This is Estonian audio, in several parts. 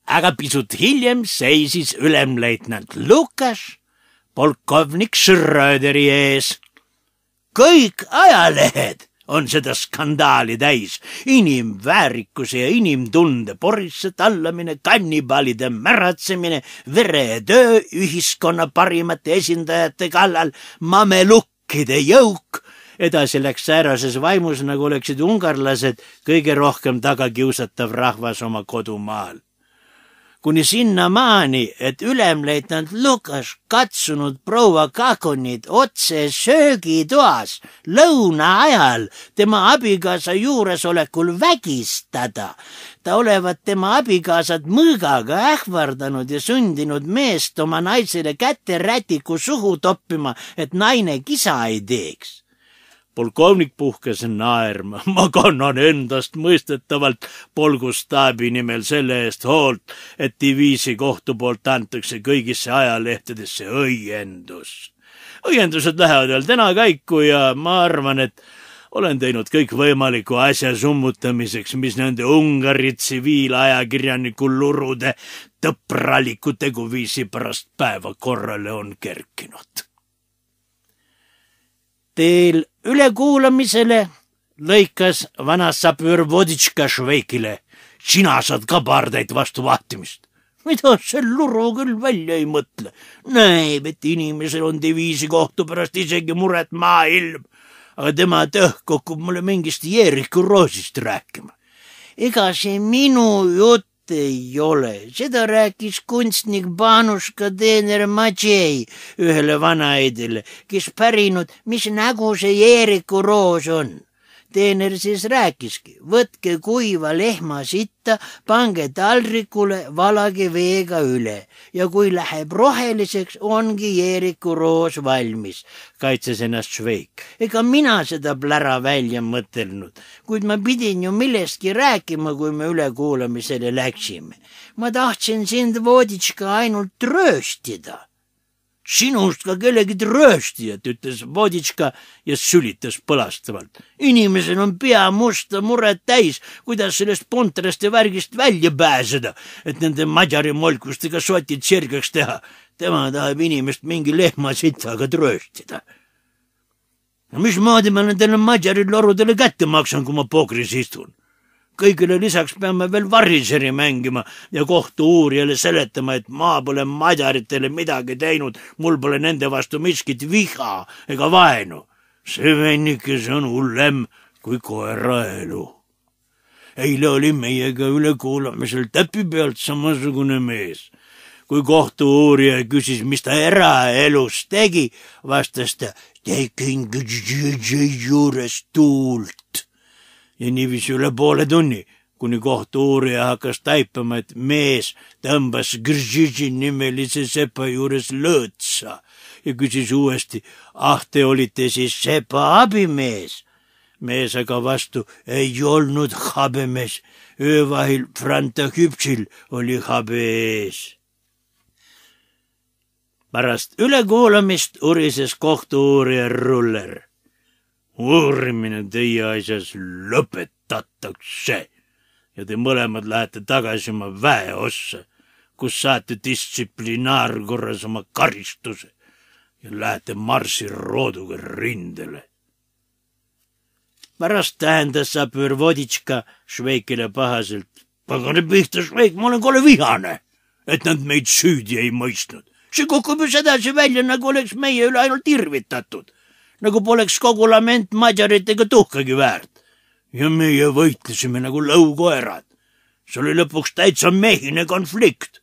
aga pisut hiljem seisis ülemleitnant Lukas polkovnik Schröderi ees. Kõik ajalehed on seda skandaali täis, inimväärikuse ja inimtunde porisse tallamine, kannibaalide märatsemine, veretöö ühiskonna parimate esindajate kallal, mamelukkide jõuk. Edasi läks säärases vaimus, nagu oleksid ungarlased kõige rohkem tagakiusatav rahvas oma kodumaal. Kuni sinnamaani, et ülemleitnant Lukas katsunud proua Kakonit otse söögitoas lõuna ajal tema abikaasa juuresolekul vägistada. Ta olevat tema abikaasat mõõgaga ähvardanud ja sundinud meest oma naisele käterätiku suhu toppima, et naine kisa ei teeks. Polkovnik puhkes naerma. Ma kannan endast mõistetavalt polgustaabi nimel selle eest hoolt, et diviisi kohtu poolt antakse kõigisse ajalehtedesse õiendus. Õiendused lähevad veel täna käiku ja ma arvan, et olen teinud kõik võimaliku asja summutamiseks, mis nende Ungari tsiviilajakirjaniku lurude tõpraliku teguviisi pärast päeva korrale on kerkinud. Teel ülekuulamisele lõikas vanasapöör Voditška Šveikile. Sina saad ka paardaid vastu vahtimist. Mida see luru küll välja ei mõtle? Näeb, et inimesel on diviisi kohtu pärast isegi muret maailm, aga tema tõhkokub mulle mingist Jeeriku Roosist rääkima. Ega see minu jutt ei ole. Seda rääkis kunstnik Banuška teener Matšei ühele vanaedile, kes pärinud, mis nägu see Jeeriku Roos on. Teener siis rääkiski, võtke kuiva lehma sitta, pange taldrikule, valage veega üle ja kui läheb roheliseks, ongi Jeeriku Roos valmis, kaitses ennast Šveik. Ega mina seda plära välja mõtelnud, kuid ma pidin ju millestki rääkima, kui me ülekuulamisele läksime. Ma tahtsin sind, Voditška, ainult trööstida. Sinust ka kellegi trööstijat, ütles Voditška ja sülitas põlastavalt. Inimesel on pea musta muret täis, kuidas sellest pontrast ja värgist välja pääseda, et nende madjari molkustega sotid sirgeks teha. Tema tahab inimest mingi lehmasitvaga trööstida. No mismoodi ma nendele madjari lorudele kätte maksan, kui ma pokris istun? Kõigile lisaks peame veel varriseri mängima ja kohtu uurijale seletama, et ma pole madjaritele midagi teinud, mul pole nende vastu miskit viha ega vaenu. See vennikes on hullem kui koera elu. Eile oli meiega ülekuulamisel täpi pealt samasugune mees. Kui kohtu uurija küsis, mis ta eraelus tegi, vastas ta, tegin juures tuult. Ja niiviisi üle poole tunni, kuni kohtu uurija hakkas taipama, et mees tõmbas Gržitši nimelise sepa juures lõõtsa ja küsis uuesti, te olite siis sepa abimees. Mees aga vastu, ei olnud habemees, öövahil Franta Hüpšil oli habe ees. Pärast ülekuulamist urises kohtu uurija Ruller. Uurimine teie asjas lõpetatakse ja te mõlemad lähete tagasi oma väeossa, kus saate distsiplinaarkorras oma karistuse ja lähete marsirooduga rindele. Pärast tähendas sapöör Voditška Šveikile pahaselt. Pagane pihta, Šveik, ma olen kole vihane, et nad meid süüdi ei mõistnud. See kukub ju sedasi välja, nagu oleks meie üle ainult irvitatud. Nagu poleks kogu lament madjaritega tuhkagi väärt. Ja meie võitlesime nagu lõukoerad. See oli lõpuks täitsa mehine konflikt.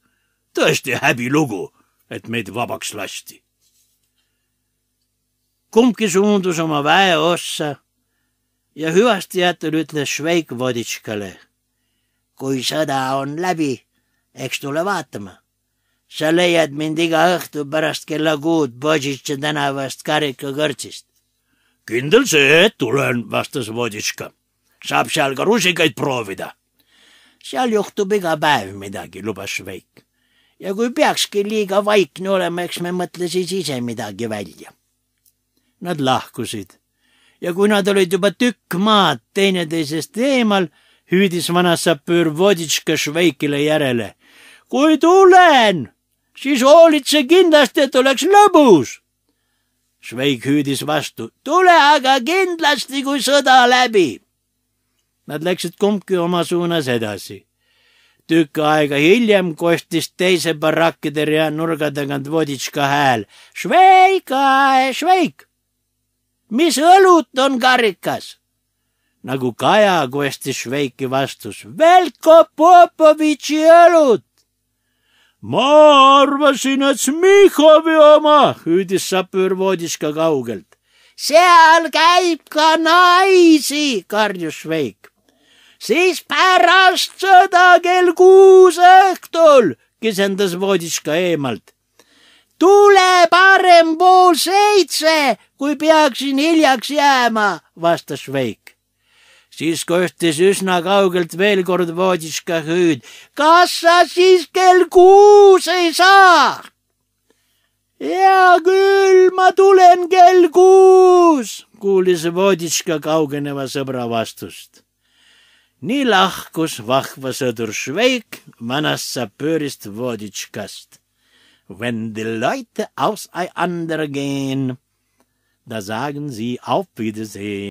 Tõesti häbilugu, et meid vabaks lasti. Kumbki suundus oma väeossa ja hüvastijätul ütles Šveik Voditškale. Kui sõda on läbi, eks tule vaatama. Sa leiad mind iga õhtu pärast kella 6 Bodžitša tänavast karikakõrtsist. Kindel see, tulen, vastas Voditška. Saab seal ka rusikaid proovida. Seal juhtub iga päev midagi, lubas Šveik. Ja kui peakski liiga vaikne olema, eks me mõtle siis ise midagi välja. Nad lahkusid. Ja kui nad olid juba tükk maad teineteisest eemal, hüüdis vanasapöör Voditška Šveikile järele. kui tulen, siis hoolitse kindlasti, et oleks lõbus. Šveik hüüdis vastu, tule aga kindlasti, kui sõda läbi. Nad läksid kumbki oma suunas edasi. Tükk aega hiljem kostis teise barakkide rea nurga tagant Voditška hääl. Šveik, Šveik, mis õlut on karikas? Nagu Kaja kostis Šveiki vastus, Velko Popovitši õlut. Ma arvasin, et Smihovi oma, hüüdis sapöör Voditška kaugelt. Seal käib ka naisi, karjus Šveik. Siis pärast sõda kell 6 õhtul, kisendas Voditška eemalt. Tule parem 6:30, kui peaksin hiljaks jääma, vastas Šveik. Siis kostis üsna kaugelt veel kord Voditška hüüd. Kas sa siis kell 6 ei saa? Hea küll, ma tulen kell 6, kuulis Voditška kaugeneva sõbra vastust. Nii lahkus vahva sõdur Šveik vanast sapöörist Voditškast. Wenn die Leute auseinander gehen, da sagen sie auf Wiedersehen.